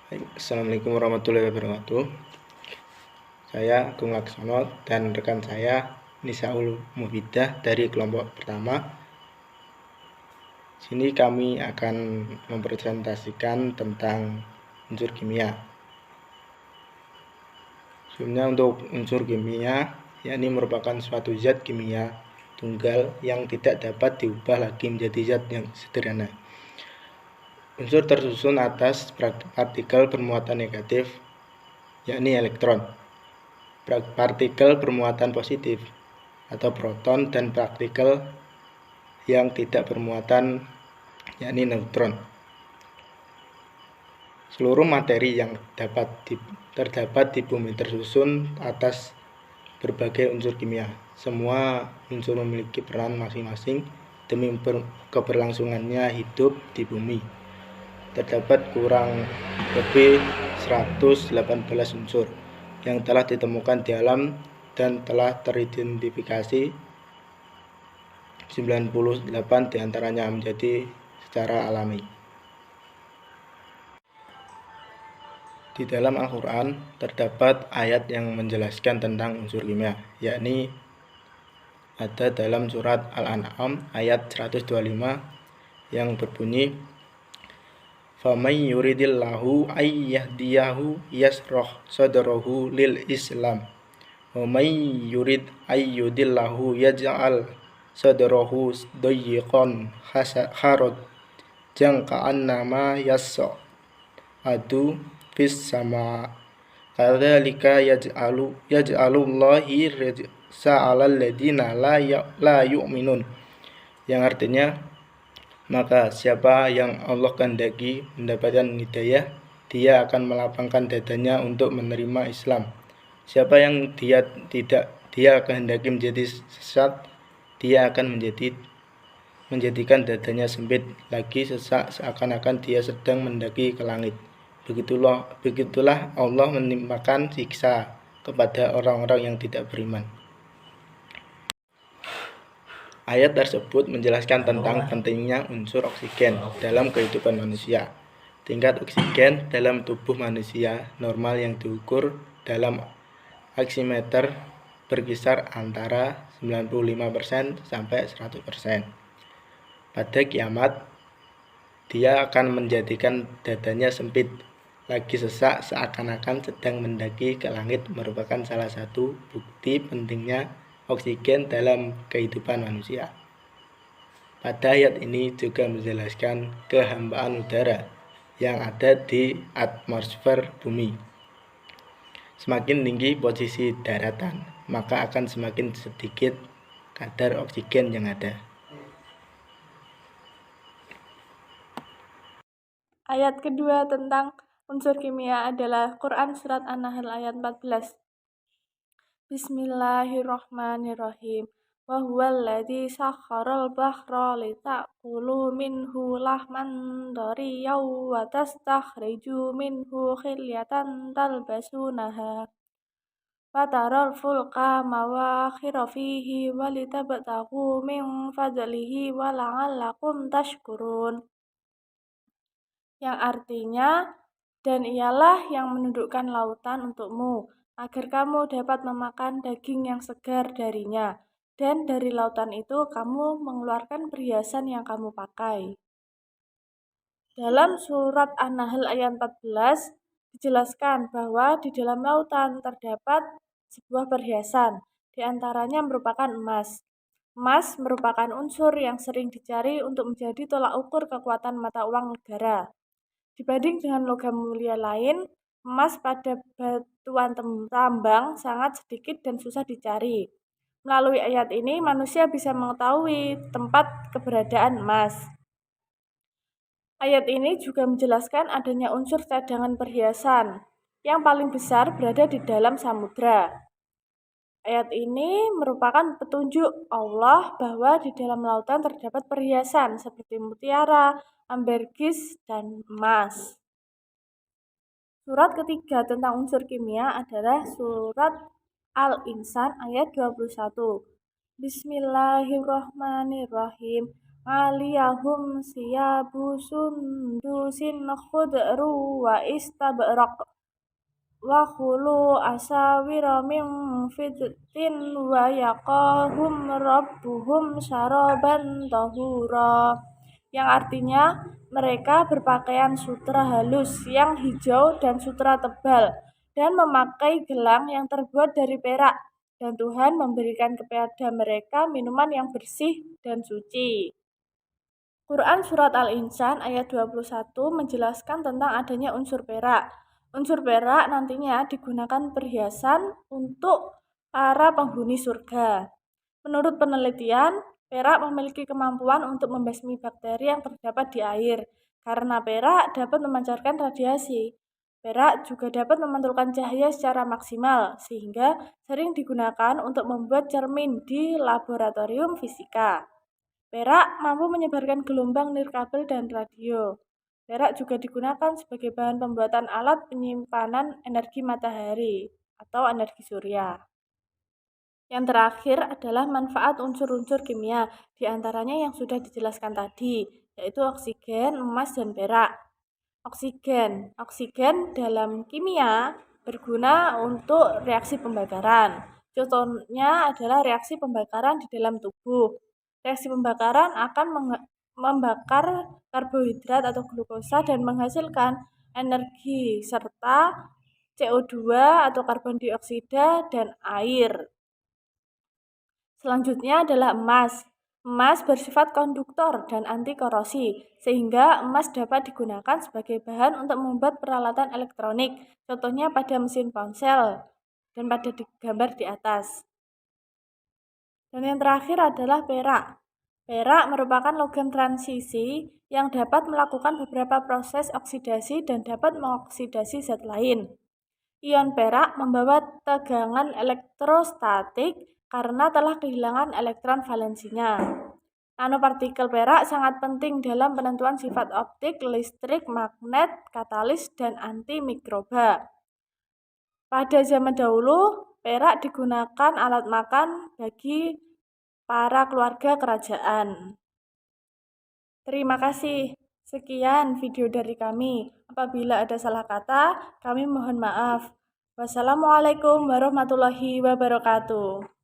Assalamualaikum warahmatullahi wabarakatuh. Saya Agung Laksono dan rekan saya Nisaul Mufidah dari kelompok pertama. Sini kami akan mempresentasikan tentang unsur kimia. Sebenarnya untuk unsur kimia, yakni merupakan suatu zat kimia tunggal yang tidak dapat diubah lagi menjadi zat yang sederhana. Unsur tersusun atas partikel bermuatan negatif, yakni elektron, partikel bermuatan positif atau proton, dan partikel yang tidak bermuatan, yakni neutron. Seluruh materi yang terdapat di bumi tersusun atas berbagai unsur kimia. Semua unsur memiliki peran masing-masing demi keberlangsungannya hidup di bumi. Terdapat kurang lebih 118 unsur yang telah ditemukan di alam dan telah teridentifikasi 98 diantaranya menjadi secara alami. Di dalam Al-Quran terdapat ayat yang menjelaskan tentang unsur kimia, yakni ada dalam surat Al-An'am ayat 125 yang berbunyi, "Famay yuridillahu ay yahdiyahu yasroh sadrahu lil Islam, wa may yurid ay yudillahu yaj'al sadrahu dayyiqan harajan ka'annama yas'adu fis sama, kadzalika yaj'alullahi rijsa 'alal ladina la yu'minun." Yang artinya, maka siapa yang Allah kehendaki mendapatkan hidayah, dia akan melapangkan dadanya untuk menerima Islam. Siapa yang dia kehendaki menjadi sesat, dia akan menjadikan dadanya sempit lagi sesak, seakan-akan dia sedang mendaki ke langit. Begitulah Allah menimpakan siksa kepada orang-orang yang tidak beriman. Ayat tersebut menjelaskan tentang pentingnya unsur oksigen dalam kehidupan manusia. Tingkat oksigen dalam tubuh manusia normal yang diukur dalam oximeter berkisar antara 95% sampai 100%. Pada kiamat, dia akan menjadikan dadanya sempit lagi sesak, seakan-akan sedang mendaki ke langit, merupakan salah satu bukti pentingnya oksigen dalam kehidupan manusia. Pada ayat ini juga menjelaskan kehambaan udara yang ada di atmosfer bumi. Semakin tinggi posisi daratan, maka akan semakin sedikit kadar oksigen yang ada. Ayat kedua tentang unsur kimia adalah Quran Surat An-Nahl ayat 14. Bismillahirrahmanirrahim. Wa huwal ladzi sakharal bahra lita'kulu minhu lahman dariyaw wa tastakhriju minhu khilyatan talbasunaha wa taral fulka mawakhira fihi wa litabtaghu min fadlihi wa la'allakum tashkurun. Yang artinya, dan ialah yang menundukkan lautan untukmu, agar kamu dapat memakan daging yang segar darinya, dan dari lautan itu kamu mengeluarkan perhiasan yang kamu pakai. Dalam surat An-Nahl ayat 14 dijelaskan bahwa di dalam lautan terdapat sebuah perhiasan, di antaranya merupakan emas. Emas merupakan unsur yang sering dicari untuk menjadi tolak ukur kekuatan mata uang negara. Dibanding dengan logam mulia lain, emas pada batuan tambang sangat sedikit dan susah dicari. Melalui ayat ini, manusia bisa mengetahui tempat keberadaan emas. Ayat ini juga menjelaskan adanya unsur cadangan perhiasan yang paling besar berada di dalam samudra. Ayat ini merupakan petunjuk Allah bahwa di dalam lautan terdapat perhiasan seperti mutiara, ambergris, dan emas. Surat ketiga tentang unsur kimia adalah surat Al-Insan ayat 21. Bismillahirrahmanirrahim. 'aliyahum siyabu sundusin khudru wa istabraq wa khulu asawira min fiddatin wa yaqahum rabbuhum syaraban tahura, yang artinya mereka berpakaian sutra halus yang hijau dan sutra tebal dan memakai gelang yang terbuat dari perak, dan Tuhan memberikan kepada mereka minuman yang bersih dan suci. Quran Surat Al-Insan ayat 21 menjelaskan tentang adanya unsur perak. Unsur perak nantinya digunakan perhiasan untuk para penghuni surga. Menurut penelitian, perak memiliki kemampuan untuk membasmi bakteri yang terdapat di air, karena perak dapat memancarkan radiasi. Perak juga dapat memantulkan cahaya secara maksimal, sehingga sering digunakan untuk membuat cermin di laboratorium fisika. Perak mampu menyebarkan gelombang nirkabel dan radio. Perak juga digunakan sebagai bahan pembuatan alat penyimpanan energi matahari atau energi surya. Yang terakhir adalah manfaat unsur-unsur kimia, di antaranya yang sudah dijelaskan tadi, yaitu oksigen, emas, dan perak. Oksigen dalam kimia berguna untuk reaksi pembakaran. Contohnya adalah reaksi pembakaran di dalam tubuh. Reaksi pembakaran akan membakar karbohidrat atau glukosa dan menghasilkan energi serta CO2 atau karbon dioksida dan air. Selanjutnya adalah emas. Emas bersifat konduktor dan anti korosi, sehingga emas dapat digunakan sebagai bahan untuk membuat peralatan elektronik, contohnya pada mesin ponsel dan pada gambar di atas. Dan yang terakhir adalah perak. Perak merupakan logam transisi yang dapat melakukan beberapa proses oksidasi dan dapat mengoksidasi zat lain. Ion perak membawa tegangan elektrostatik karena telah kehilangan elektron valensinya. Nanopartikel perak sangat penting dalam penentuan sifat optik, listrik, magnet, katalis, dan antimikroba. Pada zaman dahulu, perak digunakan alat makan bagi para keluarga kerajaan. Terima kasih. Sekian video dari kami. Apabila ada salah kata, kami mohon maaf. Wassalamualaikum warahmatullahi wabarakatuh.